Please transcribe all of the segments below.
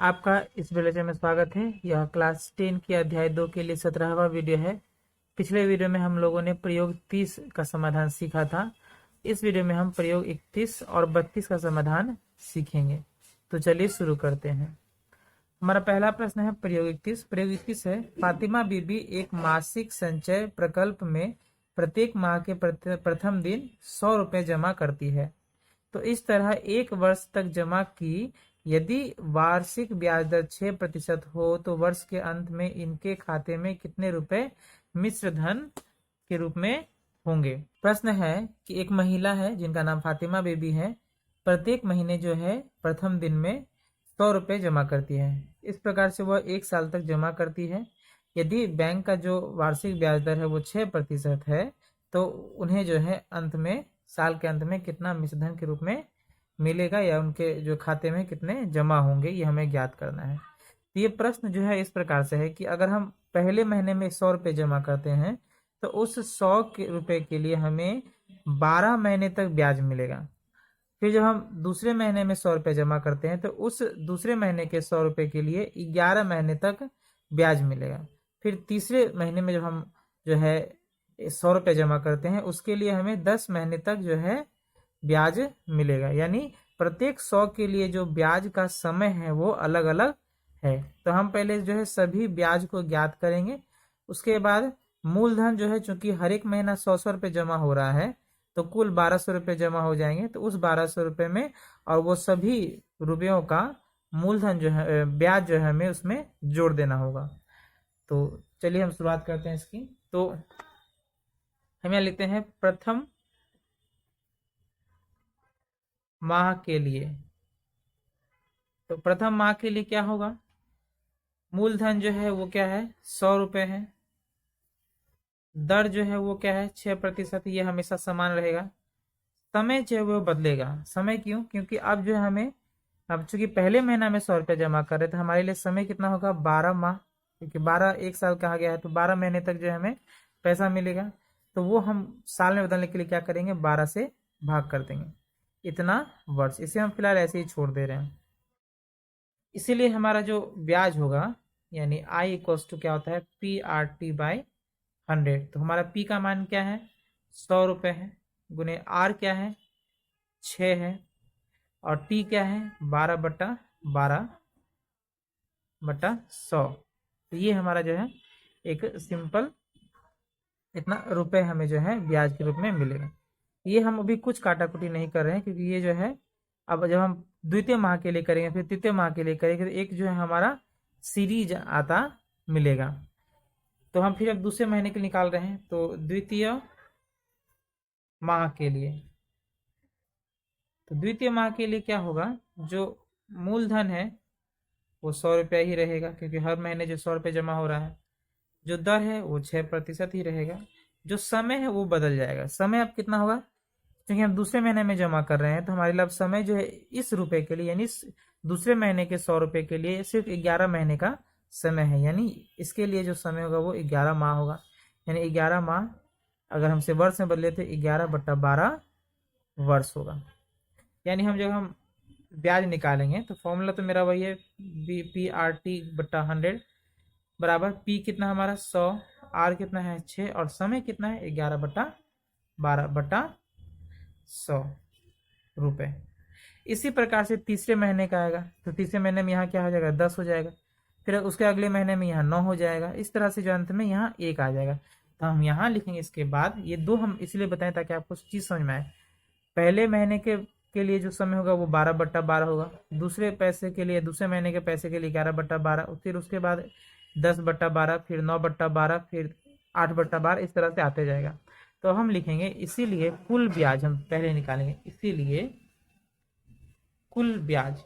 आपका इस वीडियो में स्वागत है। यह क्लास 10 की अध्याय 2 के लिए 17वां वीडियो है। पिछले वीडियो में हम लोगों ने प्रयोग 30 का समाधान सीखा था। इस वीडियो में हम प्रयोग 31 और 32 का समाधान सीखेंगे। तो चलिए शुरू करते हैं। हमारा पहला प्रश्न है प्रयोग 31। प्रयोग 31 है, फातिमा बीबी एक मासिक संचय प्रकल्प में प्रत्येक माह के प्रथम दिन 100 रुपये जमा करती है। तो इस तरह एक वर्ष तक जमा की। यदि वार्षिक ब्याज दर 6% हो तो वर्ष के अंत में इनके खाते में कितने रुपए मिश्र धन के रूप में होंगे। प्रश्न है कि एक महिला है जिनका नाम फातिमा बेबी है, प्रत्येक महीने जो है प्रथम दिन में 100 रुपये जमा करती है। इस प्रकार से वह 1 साल तक जमा करती है। यदि बैंक का जो वार्षिक ब्याज दर है वो 6% है तो उन्हें जो है अंत में साल के अंत में कितना मिश्रधन के रूप में मिलेगा या उनके जो खाते में कितने जमा होंगे, ये हमें ज्ञात करना है। तो ये प्रश्न जो है इस प्रकार से है कि अगर हम पहले महीने में 100 रुपये जमा करते हैं तो उस 100 रुपये के लिए हमें 12 महीने तक ब्याज मिलेगा। फिर जब हम दूसरे महीने में 100 रुपये जमा करते हैं तो उस दूसरे महीने के 100 रुपये के लिए 11 महीने तक ब्याज मिलेगा। फिर तीसरे महीने में जब हम जो है 100 रुपये जमा करते हैं उसके लिए हमें 10 महीने तक जो है ब्याज मिलेगा। यानी प्रत्येक 100 के लिए जो ब्याज का समय है वो अलग अलग है। तो हम पहले जो है सभी ब्याज को ज्ञात करेंगे। उसके बाद मूलधन जो है, चूंकि हर एक महीना 100 रुपये जमा हो रहा है तो कुल 1200 रुपये जमा हो जाएंगे। तो उस 1200 रुपये में और वो सभी रुपयों का मूलधन जो है, ब्याज जो है, हमें उसमें जोड़ देना होगा। तो चलिए हम शुरुआत करते हैं इसकी। तो हम यहाँ लिखते हैं प्रथम माह के लिए। तो प्रथम माह के लिए क्या होगा, मूलधन जो है वो क्या है 100 रुपये है। दर जो है वो क्या है 6%, ये हमेशा समान रहेगा। समय जो है वो बदलेगा। समय क्यों? क्योंकि अब जो है हमें, अब चूंकि पहले महीना में 100 रुपये जमा कर रहे थे, हमारे लिए समय कितना होगा 12 माह, क्योंकि 12 एक साल कहा गया है तो 12 महीने तक जो है हमें पैसा मिलेगा। तो वो हम साल में बदलने के लिए क्या करेंगे, 12 से भाग कर देंगे, इतना वर्ष। इसे हम फिलहाल ऐसे ही छोड़ दे रहे हैं। इसीलिए हमारा जो ब्याज होगा यानी आई इक्वल्स टू क्या होता है PRT/100। तो हमारा P का मान क्या है 100 रुपये है, गुने R क्या है 6 है, और T क्या है 12/12/100। तो ये हमारा जो है एक सिंपल इतना रुपए हमें जो है ब्याज के रूप में मिलेगा। ये हम अभी कुछ काटाकुटी नहीं कर रहे हैं क्योंकि ये जो है अब जब हम द्वितीय माह के लिए करेंगे फिर तृतीय माह के लिए करेंगे तो एक जो है हमारा सीरीज आता मिलेगा। तो हम फिर अब दूसरे महीने के निकाल रहे हैं। तो द्वितीय माह के लिए, तो द्वितीय माह के लिए क्या होगा, जो मूलधन है वो 100 रुपया ही रहेगा क्योंकि हर महीने जो 100 रुपये जमा हो रहा है। जो दर है वो 6% ही रहेगा। जो समय है वो बदल जाएगा। समय अब कितना होगा, क्योंकि हम दूसरे महीने में जमा कर रहे हैं तो हमारे लिए अब समय जो है इस रुपए के लिए यानी दूसरे महीने के 100 रुपये के लिए सिर्फ 11 महीने का समय है। यानी इसके लिए जो समय होगा वो 11 माह होगा। यानी 11 माह अगर हमसे वर्ष में बदले तो 11/12 वर्ष होगा। यानी हम जब हम ब्याज निकालेंगे तो फॉर्मूला तो मेरा वही है PRT/100 बराबर P कितना हमारा 100, R कितना है 6 और समय कितना है 11/12/100 रुपये। इसी प्रकार से तीसरे महीने का आएगा तो तीसरे महीने में यहाँ क्या हो जाएगा 10 हो जाएगा। फिर उसके अगले महीने में यहाँ 9 हो जाएगा। इस तरह से जो अंत में यहाँ 1 आ जाएगा। तो हम यहाँ लिखेंगे इसके बाद ये दो हम इसलिए बताएं ताकि आपको चीज़ समझ में आए। पहले महीने के लिए जो समय होगा वो 12/12 होगा। दूसरे पैसे के लिए, दूसरे महीने के पैसे के लिए 11/12, फिर उसके बाद 10/12, फिर 9/12, फिर 8/12, इस तरह से आते जाएगा। तो हम लिखेंगे इसीलिए कुल ब्याज हम पहले निकालेंगे, इसीलिए कुल ब्याज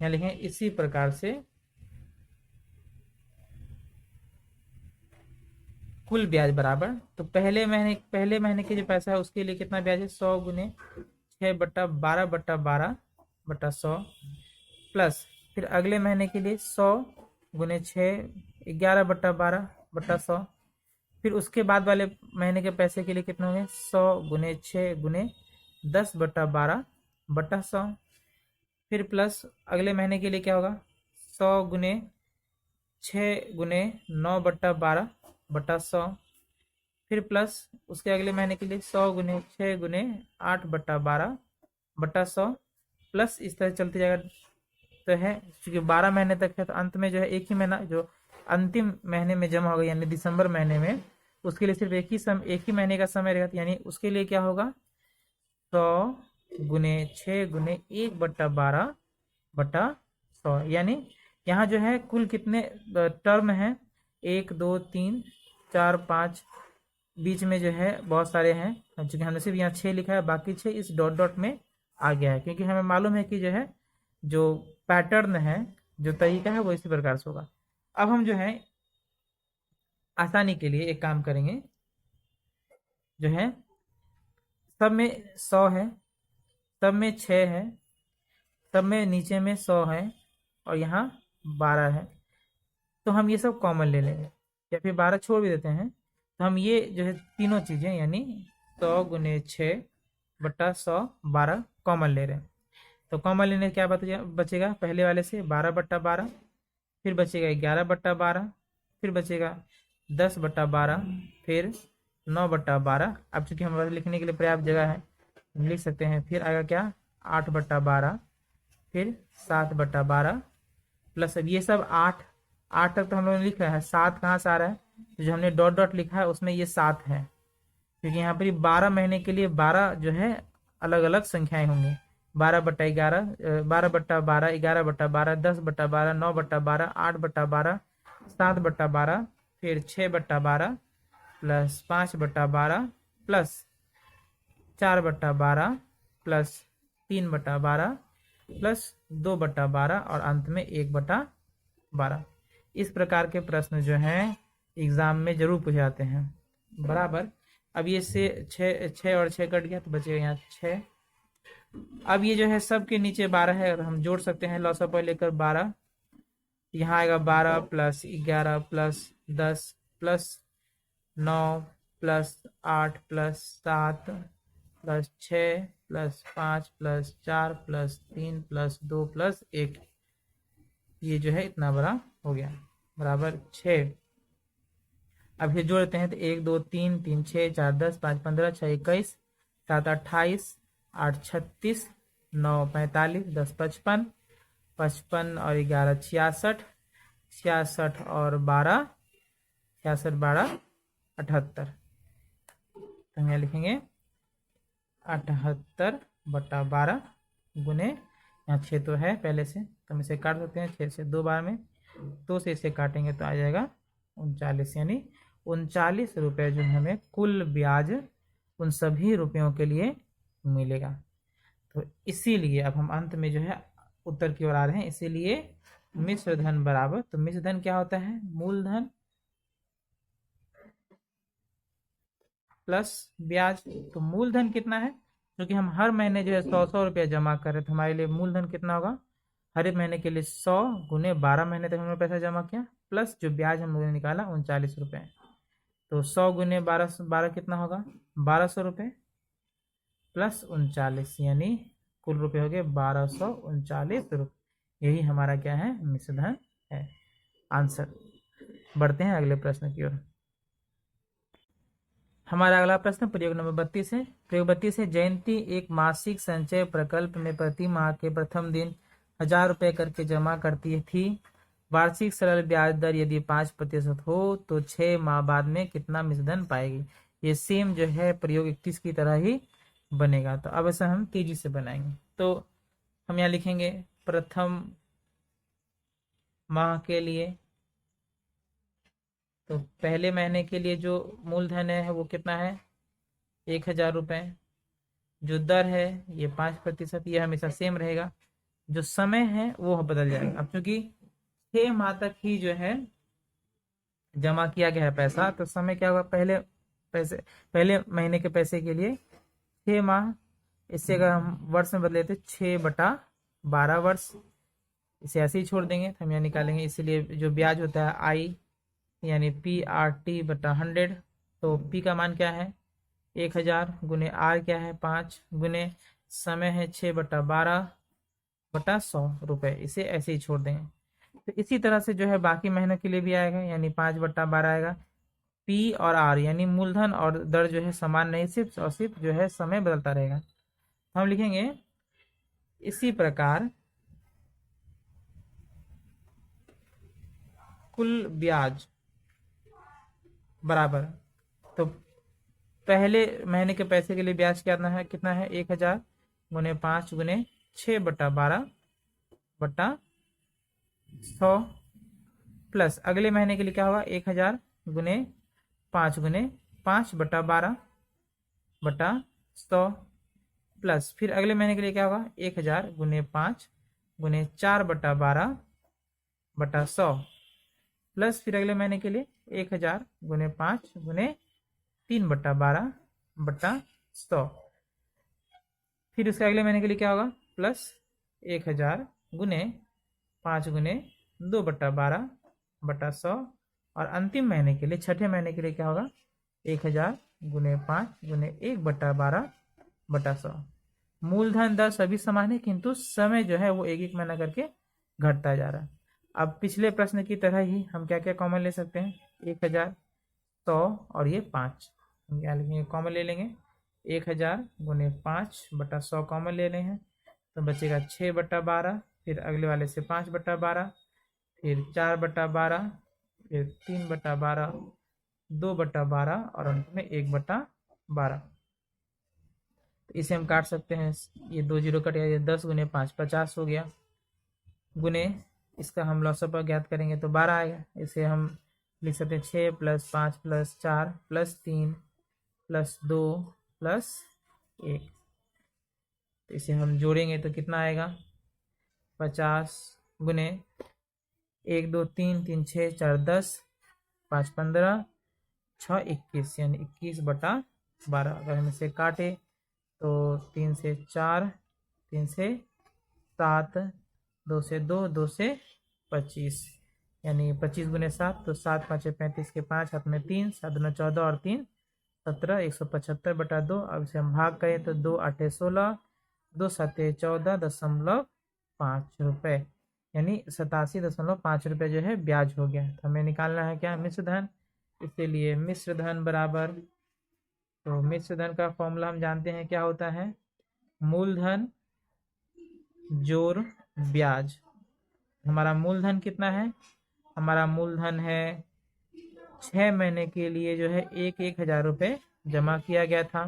यहाँ लिखेंगे इसी प्रकार से कुल ब्याज बराबर। तो पहले महीने के जो पैसा है उसके लिए कितना ब्याज है 100 गुने 6/12/12/100 प्लस फिर अगले महीने के लिए 100 गुने 6 11/12/100। फिर उसके बाद वाले महीने के पैसे के लिए कितने होंगे 100 गुने 6 गुने 10/12/100। फिर प्लस अगले महीने के लिए क्या होगा, 100 गुने 6 गुने 9/12/100। फिर प्लस उसके अगले महीने के लिए 100 गुने 6 गुने 8/12/100 प्लस इस तरह चलते जाएगा। तो है क्योंकि 12 महीने तक है, तो अंत में जो है एक ही महीना जो अंतिम महीने में जमा होगा यानी दिसंबर महीने में, उसके लिए सिर्फ एक ही महीने का समय रहेगा। यानी उसके लिए क्या होगा, 100 गुने 6 गुने 1/12/100। यानी यहाँ जो है कुल कितने टर्म है, 1 2 3 4 5, बीच में जो है बहुत सारे हैं, क्योंकि हमने सिर्फ यहाँ 6 लिखा है, बाकी 6 इस डॉट डॉट में आ गया है, क्योंकि हमें मालूम है कि जो है जो पैटर्न है, जो तरीका है वो इसी प्रकार से होगा। अब हम जो है आसानी के लिए एक काम करेंगे, जो है सब में 100 है, सब में 6 है, सब में नीचे में 100 है और यहाँ 12 है, तो हम ये सब कॉमन ले लेंगे या फिर 12 छोड़ भी देते हैं। तो हम ये जो है तीनों चीज़ें यानी 100 गुने 6/100 कॉमन ले रहे हैं। तो कॉमन लेने क्या बचेगा, पहले वाले से 12/12, फिर बचेगा 11/12, फिर बचेगा 10/12, फिर 9/12। अब चूंकि हमारे पास लिखने के लिए पर्याप्त जगह है, हम लिख सकते हैं। फिर आएगा क्या, 8/12, फिर 7/12 प्लस अब ये सब 8 तक तो हम लोगों ने लिखा है, 7 कहाँ से आ रहा है, तो जो हमने डॉट डॉट लिखा है उसमें ये 7 है, क्योंकि यहाँ पर 12 महीने के लिए 12 जो है अलग अलग संख्याएं होंगी। 12/11, 12/12, 11/12, 10/12, 9/12, 8/12, 7/12, फिर 6/12 प्लस 5/12 प्लस 4/12 प्लस 3/12 प्लस 2/12 और अंत में 1/12। इस प्रकार के प्रश्न जो हैं एग्जाम में जरूर पूछे जाते हैं। बराबर। अब ये से 6 और 6 कट गया तो बचेगा यहाँ 6। अब ये जो है सब के नीचे 12 है और हम जोड़ सकते हैं लॉसअप लेकर 12। यहाँ आएगा 12 plus 11 plus 10 plus 9 plus 8 plus 7 plus 6 plus 5 plus 4 plus 3 plus 2 plus 1, ये जो है इतना बड़ा हो गया, बराबर 6। अब ये जोड़ते हैं तो 1 2 3 3 6 4 10 5 15 6 21 7 28 8 36 9 45 10 55 55 और 11 66 66 और 12 66 12 78। तो हम यहाँ लिखेंगे 78/12 गुने, यहाँ 6 तो है पहले से तो हम इसे काट सकते हैं 6 से 2 बार में, 2 से इसे काटेंगे तो आ जाएगा 39, यानी 39 रुपये जो हमें कुल ब्याज उन सभी रुपयों के लिए मिलेगा। तो इसीलिए अब हम अंत में जो है उत्तर की ओर आ रहे हैं। इसीलिए मिश्र धन बराबर, तो मिश्र धन क्या होता है, मूलधन प्लस ब्याज। तो मूलधन कितना है, क्योंकि हम हर महीने जो है 100 रुपया जमा कर रहे हैं, तो हमारे लिए मूलधन कितना होगा, हर एक महीने के लिए 100 गुने 12 महीने तक हमने पैसा जमा किया प्लस जो ब्याज हम लोगों ने निकाला 39 रुपये। तो 100 गुने 12 कितना होगा, 1200 रुपये प्लस 39, यानी कुल रुपये हो गए 1239 रुपये। यही हमारा क्या है, मिश्र धन है आंसर। बढ़ते हैं अगले प्रश्न की ओर। हमारा अगला प्रश्न प्रयोग नंबर 32 है। प्रयोग 32 है, जयंती एक मासिक संचय प्रकल्प में प्रति माह के प्रथम दिन 1000 रुपये करके जमा करती थी। वार्षिक सरल ब्याज दर यदि 5% हो तो 6 माह बाद में कितना मिश्रधन पाएगी। ये सेम जो है प्रयोग 31 की तरह ही बनेगा। तो अब ऐसा हम तेजी से बनाएंगे। तो हम यहाँ लिखेंगे प्रथम माह के लिए, तो पहले महीने के लिए जो मूलधन है वो कितना है, 1000 रुपये। जो दर है ये 5%, ये हमेशा सेम रहेगा। जो समय है वो बदल जाएगा। अब चूंकि 6 माह तक ही जो है जमा किया गया है पैसा, तो समय क्या होगा, पहले महीने के पैसे के लिए 6 माह, इससे अगर हम वर्ष में बदले तो 6/12 वर्ष, इसे ऐसे ही छोड़ देंगे तो हम यहाँ निकालेंगे। इसीलिए जो ब्याज होता है आई यानी PRT/100, तो P का मान क्या है 1000 गुने R क्या है 5 गुने समय है 6/12 बटा 100 रुपये, इसे ऐसे ही छोड़ देंगे। तो इसी तरह से जो है बाकी महीनों के लिए भी आएगा, यानी 5/12 आएगा। पी और आर यानी मूलधन और दर जो है समान नहीं, सिर्फ और सिर्फ जो है समय बदलता रहेगा। हम लिखेंगे इसी प्रकार कुल ब्याज बराबर, तो पहले महीने के पैसे के लिए ब्याज कितना है 1000 गुने 5 गुने 6/12/100 प्लस अगले महीने के लिए क्या होगा 1000 गुने 5 गुने 5/12/100 प्लस फिर अगले महीने के लिए क्या होगा 1000 गुने 5 गुने 4/12/100 प्लस फिर अगले महीने के लिए 1000 गुने 5 गुने 3/12/100 फिर उसके अगले महीने के लिए क्या होगा प्लस 1000 गुने 5 गुने 2/12/100 और अंतिम महीने के लिए छठे महीने के लिए क्या होगा 1000 गुने 5 गुने 1/12/100। मूलधन दर सभी समान है, किंतु समय जो है वो एक एक महीना करके घटता जा रहा है। अब पिछले प्रश्न की तरह ही हम क्या क्या कॉमन ले सकते हैं 1000 100 और ये 5, हम क्या लिखेंगे कॉमन ले लेंगे 1000 गुने 5/100 कॉमन ले रहे हैं तो बचेगा 6/12, फिर अगले वाले से 5/12, फिर 4/12, फिर 3/12, 2/12 और अंत में 1/12। तो इसे हम काट सकते हैं, ये 2 0 कट गया, 10 गुने 5 50 हो गया, गुने इसका हम लॉसअप ज्ञात करेंगे तो 12 आएगा। इसे हम लिख सकते हैं 6 + 5 + 4 + 3 + 2 + 1। तो इसे हम जोड़ेंगे तो कितना आएगा 50 गुने 1 2 3 3 6 4 10 5 15 6 21 यानी 21/12। अगर हम इसे काटे तो 3 से 4 3 से 7 2 से 2 2 से 25 यानी 25 गुने 7 तो 7 5 35 के 5 हाथ में 3 7 9 14 और 3 17 175/2। अब इसे हम भाग करें तो 2 8 16 2 7 14.5 रुपये यानी 87.5 रुपये जो है ब्याज हो गया। तो हमें निकालना है क्या मिश्र धन, इसलिए मिश्र धन बराबर, तो मिश्र धन का फॉर्मूला हम जानते हैं क्या होता है मूलधन जोड़ ब्याज। हमारा मूलधन कितना है, हमारा मूलधन है 6 महीने के लिए जो है 1,000 रुपये जमा किया गया था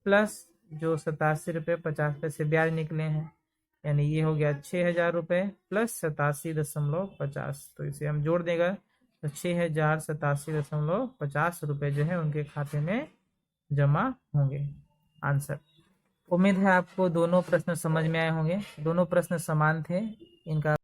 प्लस जो 87.50 ब्याज निकले हैं यानी ये हो गया 6,000 रुपये प्लस 87.50। तो इसे हम जोड़ देगा तो 6,087.50 रुपये जो है उनके खाते में जमा होंगे। आंसर। उम्मीद है आपको दोनों प्रश्न समझ में आए होंगे, दोनों प्रश्न समान थे, इनका